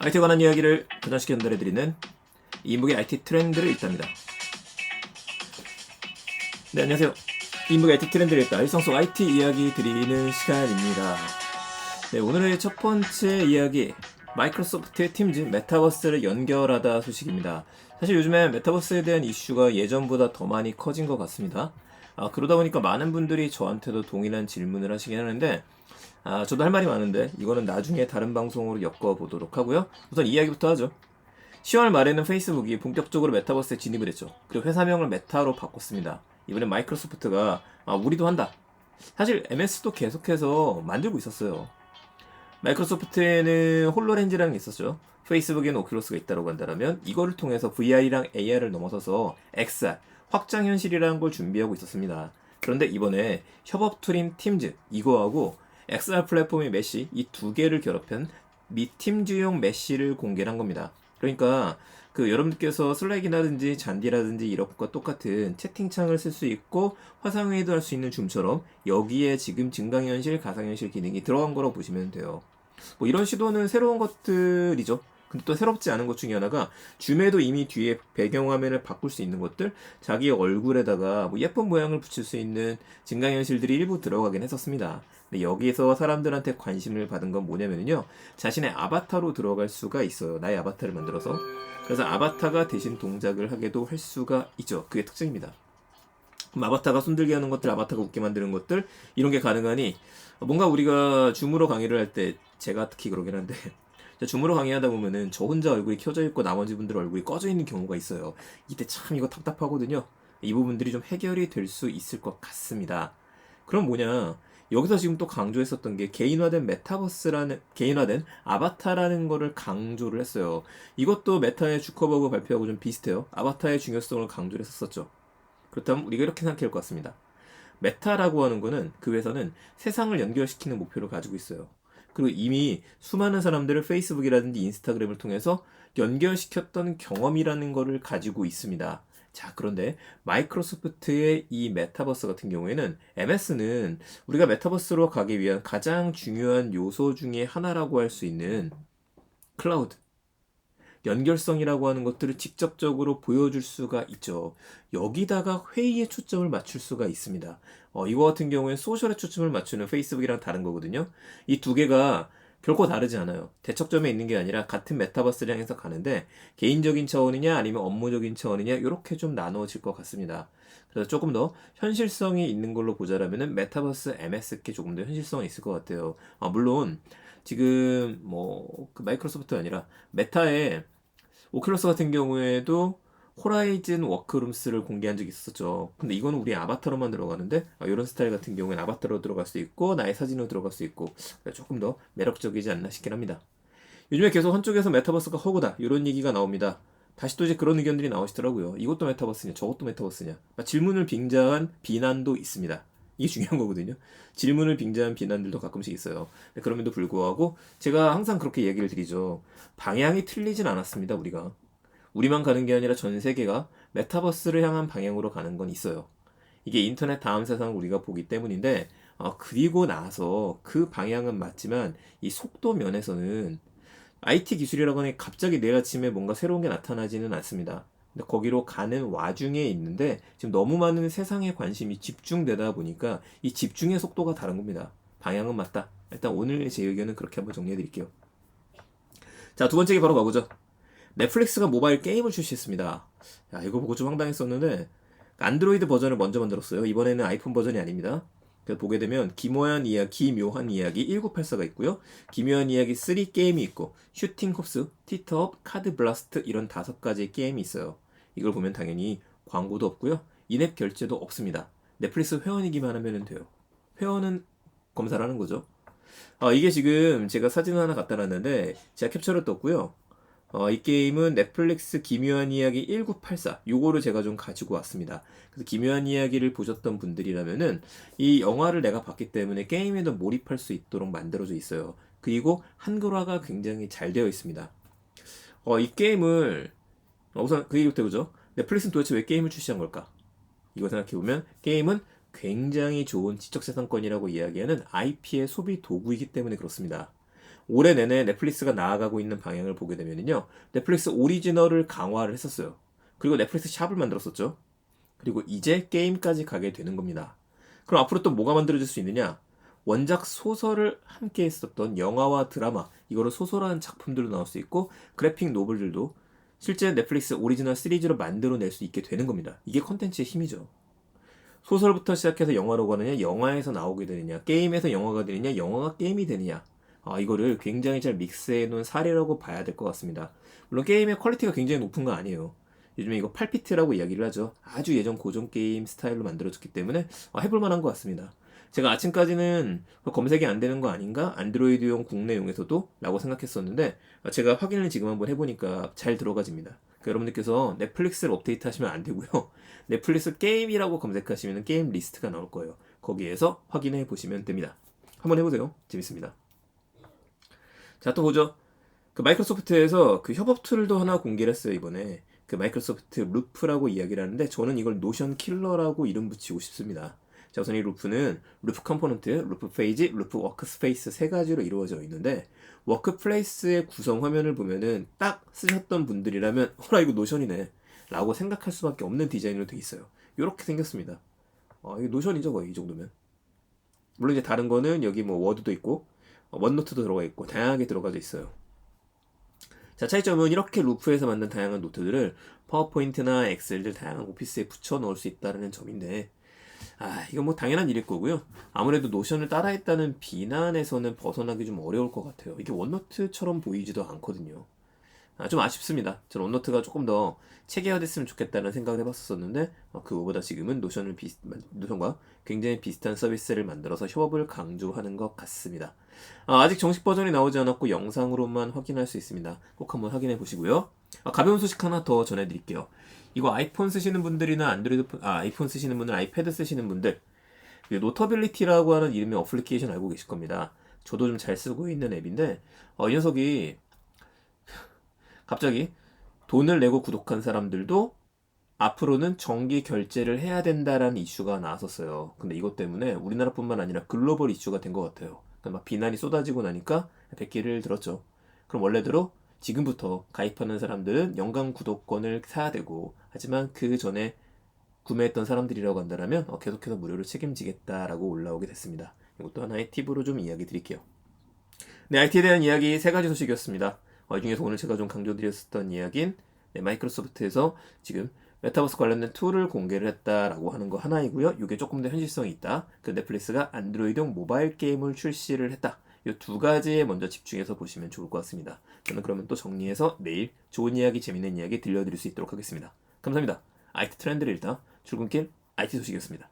IT에 관한 이야기를 변화시켜 전달해드리는 이인북의 IT 트렌드를 읽답니다. 네, 안녕하세요. 이인북의 IT 트렌드를 읽다. 일상 속 IT 이야기 드리는 시간입니다. 네, 오늘의 첫 번째 이야기, 마이크로소프트의 팀즈 메타버스를 연결하다 소식입니다. 사실 요즘에 메타버스에 대한 이슈가 예전보다 더 많이 커진 것 같습니다. 그러다 보니까 많은 분들이 저한테도 동일한 질문을 하시긴 하는데, 저도 할 말이 많은데 이거는 나중에 다른 방송으로 엮어보도록 하고요. 우선 이야기부터 하죠. 10월 말에는 페이스북이 본격적으로 메타버스에 진입을 했죠. 그리고 회사명을 메타로 바꿨습니다. 이번엔 마이크로소프트가 우리도 한다. 사실 MS도 계속해서 만들고 있었어요. 마이크로소프트에는 홀로렌즈라는 게 있었죠. 페이스북에는 오큘러스가 있다고 한다면 이거를 통해서 VR이랑 AR을 넘어서서 XR, 확장현실이라는 걸 준비하고 있었습니다. 그런데 이번에 협업 툴인 팀즈 이거하고 XR 플랫폼의 메시 이 두 개를 결합한 미 팀즈용 메시를 공개한 겁니다. 그러니까 여러분들께서 슬랙이라든지 잔디라든지 이런 것과 똑같은 채팅창을 쓸 수 있고 화상회의도 할 수 있는 줌처럼 여기에 지금 증강현실, 가상현실 기능이 들어간 거라고 보시면 돼요. 뭐 이런 시도는 새로운 것들이죠. 근데 또 새롭지 않은 것 중에 하나가 줌에도 이미 뒤에 배경화면을 바꿀 수 있는 것들, 자기 얼굴에다가 뭐 예쁜 모양을 붙일 수 있는 증강현실들이 일부 들어가긴 했었습니다. 근데 여기에서 사람들한테 관심을 받은 건 뭐냐면요, 자신의 아바타로 들어갈 수가 있어요. 나의 아바타를 만들어서. 그래서 아바타가 대신 동작을 하게도 할 수가 있죠. 그게 특징입니다. 그럼 아바타가 손들게 하는 것들, 아바타가 웃게 만드는 것들, 이런 게 가능하니 뭔가 우리가 줌으로 강의를 할 때, 제가 특히 그러긴 한데 줌으로 강의하다 보면은 저 혼자 얼굴이 켜져 있고 나머지 분들 얼굴이 꺼져 있는 경우가 있어요. 이때 참 이거 답답하거든요. 이 부분들이 좀 해결이 될 수 있을 것 같습니다. 그럼 뭐냐? 여기서 지금 또 강조했었던 게 개인화된 아바타라는 거를 강조를 했어요. 이것도 메타의 주커버그 발표하고 좀 비슷해요. 아바타의 중요성을 강조를 했었죠. 그렇다면 우리가 이렇게 생각해야 할 것 같습니다. 메타라고 하는 거는 그 회사는 세상을 연결시키는 목표를 가지고 있어요. 그리고 이미 수많은 사람들을 페이스북이라든지 인스타그램을 통해서 연결시켰던 경험이라는 거를 가지고 있습니다. 자, 그런데 마이크로소프트의 이 메타버스 같은 경우에는 MS는 우리가 메타버스로 가기 위한 가장 중요한 요소 중에 하나라고 할 수 있는 클라우드, 연결성이라고 하는 것들을 직접적으로 보여줄 수가 있죠. 여기다가 회의에 초점을 맞출 수가 있습니다. 이거 같은 경우에 소셜에 초점을 맞추는 페이스북이랑 다른 거거든요. 이 두 개가 결코 다르지 않아요. 대척점에 있는 게 아니라 같은 메타버스를 향해서 가는데 개인적인 차원이냐 아니면 업무적인 차원이냐 이렇게 좀 나누어질 것 같습니다. 그래서 조금 더 현실성이 있는 걸로 보자라면은 메타버스 MS께 조금 더 현실성이 있을 것 같아요. 물론 지금 마이크로소프트가 아니라 메타의 오큘러스 같은 경우에도 호라이즌 워크룸스를 공개한 적이 있었죠. 근데 이거는 우리 아바타로만 들어가는데 이런 스타일 같은 경우에는 아바타로 들어갈 수 있고 나의 사진으로 들어갈 수 있고 조금 더 매력적이지 않나 싶긴 합니다. 요즘에 계속 한쪽에서 메타버스가 허구다 이런 얘기가 나옵니다. 다시 또 이제 그런 의견들이 나오시더라고요. 이것도 메타버스냐 저것도 메타버스냐. 질문을 빙자한 비난도 있습니다. 이게 중요한 거거든요. 질문을 빙자한 비난들도 가끔씩 있어요. 그럼에도 불구하고 제가 항상 그렇게 얘기를 드리죠. 방향이 틀리진 않았습니다. 우리만 가는 게 아니라 전 세계가 메타버스를 향한 방향으로 가는 건 있어요. 이게 인터넷 다음 세상을 우리가 보기 때문인데 그리고 나서 그 방향은 맞지만 이 속도 면에서는 IT 기술이라고 하니 갑자기 내일 아침에 뭔가 새로운 게 나타나지는 않습니다. 근데 거기로 가는 와중에 있는데 지금 너무 많은 세상의 관심이 집중되다 보니까 이 집중의 속도가 다른 겁니다. 방향은 맞다. 일단 오늘 제 의견은 그렇게 한번 정리해 드릴게요. 자, 두 번째 게 바로 가보죠. 넷플릭스가 모바일 게임을 출시했습니다. 야, 이거 보고 좀 황당했었는데 안드로이드 버전을 먼저 만들었어요. 이번에는 아이폰 버전이 아닙니다. 그래서 보게 되면 기묘한 이야기 1984가 있고요. 기묘한 이야기 3 게임이 있고 슈팅 홉스, 티터업, 카드 블라스트 이런 5가지 게임이 있어요. 이걸 보면 당연히 광고도 없고요. 인앱 결제도 없습니다. 넷플릭스 회원이기만 하면 돼요. 회원은 검사를 하는 거죠. 이게 지금 제가 사진을 하나 갖다 놨는데 제가 캡처를 떴고요. 이 게임은 넷플릭스 기묘한 이야기 1984 요거를 제가 좀 가지고 왔습니다. 그래서 기묘한 이야기를 보셨던 분들이라면은 이 영화를 내가 봤기 때문에 게임에도 몰입할 수 있도록 만들어져 있어요. 그리고 한글화가 굉장히 잘 되어 있습니다. 이 게임을 우선 그 얘기부터 해보죠. 넷플릭스는 도대체 왜 게임을 출시한 걸까? 이거 생각해보면 게임은 굉장히 좋은 지적재산권이라고 이야기하는 IP의 소비 도구이기 때문에 그렇습니다. 올해 내내 넷플릭스가 나아가고 있는 방향을 보게 되면요. 넷플릭스 오리지널을 강화를 했었어요. 그리고 넷플릭스 샵을 만들었었죠. 그리고 이제 게임까지 가게 되는 겁니다. 그럼 앞으로 또 뭐가 만들어질 수 있느냐? 원작 소설을 함께 했었던 영화와 드라마, 이거를 소설화한 작품들도 나올 수 있고, 그래픽 노블들도 실제 넷플릭스 오리지널 시리즈로 만들어낼 수 있게 되는 겁니다. 이게 컨텐츠의 힘이죠. 소설부터 시작해서 영화로 가느냐, 영화에서 나오게 되느냐, 게임에서 영화가 되느냐, 영화가 게임이 되느냐. 이거를 굉장히 잘 믹스해 놓은 사례라고 봐야 될 것 같습니다. 물론 게임의 퀄리티가 굉장히 높은 건 아니에요. 요즘에 이거 8비트라고 이야기를 하죠. 아주 예전 고전 게임 스타일로 만들어졌기 때문에 해볼 만한 것 같습니다. 제가 아침까지는 검색이 안 되는 거 아닌가? 안드로이드용 국내용에서도? 라고 생각했었는데 제가 확인을 지금 한번 해보니까 잘 들어가집니다. 그러니까 여러분들께서 넷플릭스를 업데이트 하시면 안 되고요. 넷플릭스 게임이라고 검색하시면 게임 리스트가 나올 거예요. 거기에서 확인해 보시면 됩니다. 한번 해보세요. 재밌습니다. 자, 또 보죠. 그 마이크로소프트에서 그 협업 툴도 하나 공개를 했어요, 이번에. 그 마이크로소프트 루프라고 이야기를 하는데 저는 이걸 노션 킬러라고 이름 붙이고 싶습니다. 자, 우선 이 루프는 루프 컴포넌트, 루프 페이지, 루프 워크스페이스 세 가지로 이루어져 있는데 워크플레이스의 구성 화면을 보면은 딱 쓰셨던 분들이라면 어라 이거 노션이네 라고 생각할 수밖에 없는 디자인으로 되어 있어요. 이렇게 생겼습니다. 이거 노션이죠 거의 이 정도면. 물론 이제 다른 거는 여기 뭐 워드도 있고 원노트도 들어가 있고 다양하게 들어가져 있어요. 자, 차이점은 이렇게 루프에서 만든 다양한 노트들을 파워포인트나 엑셀들 다양한 오피스에 붙여 넣을 수 있다는 점인데 이건 뭐 당연한 일일 거고요. 아무래도 노션을 따라했다는 비난에서는 벗어나기 좀 어려울 것 같아요. 이게 원노트처럼 보이지도 않거든요. 좀 아쉽습니다. 저는 원노트가 조금 더 체계화됐으면 좋겠다는 생각을 해봤었는데 그거보다 지금은 노션과 굉장히 비슷한 서비스를 만들어서 협업을 강조하는 것 같습니다. 아직 정식 버전이 나오지 않았고 영상으로만 확인할 수 있습니다. 꼭 한번 확인해 보시고요. 가벼운 소식 하나 더 전해드릴게요. 이거 아이폰 쓰시는 분들이나 아이폰 쓰시는 분들, 아이패드 쓰시는 분들 노터빌리티라고 하는 이름의 어플리케이션 알고 계실 겁니다. 저도 좀 잘 쓰고 있는 앱인데 이 녀석이 갑자기 돈을 내고 구독한 사람들도 앞으로는 정기 결제를 해야 된다라는 이슈가 나왔었어요. 근데 이것 때문에 우리나라뿐만 아니라 글로벌 이슈가 된 것 같아요. 그러니까 막 비난이 쏟아지고 나니까 백기를 들었죠. 그럼 원래대로 지금부터 가입하는 사람들은 연간 구독권을 사야 되고 하지만 그 전에 구매했던 사람들이라고 한다면 계속해서 무료로 책임지겠다라고 올라오게 됐습니다. 이것도 하나의 팁으로 좀 이야기 드릴게요. 네, IT에 대한 이야기 세 가지 소식이었습니다. 이 중에서 오늘 제가 좀 강조드렸었던 이야기는 마이크로소프트에서 지금 메타버스 관련된 툴을 공개를 했다라고 하는 거 하나이고요. 이게 조금 더 현실성이 있다. 그 넷플릭스가 안드로이드용 모바일 게임을 출시를 했다. 이 두 가지에 먼저 집중해서 보시면 좋을 것 같습니다. 저는 그러면 또 정리해서 내일 좋은 이야기, 재밌는 이야기 들려드릴 수 있도록 하겠습니다. 감사합니다. IT 트렌드를 읽다 출근길 IT 소식이었습니다.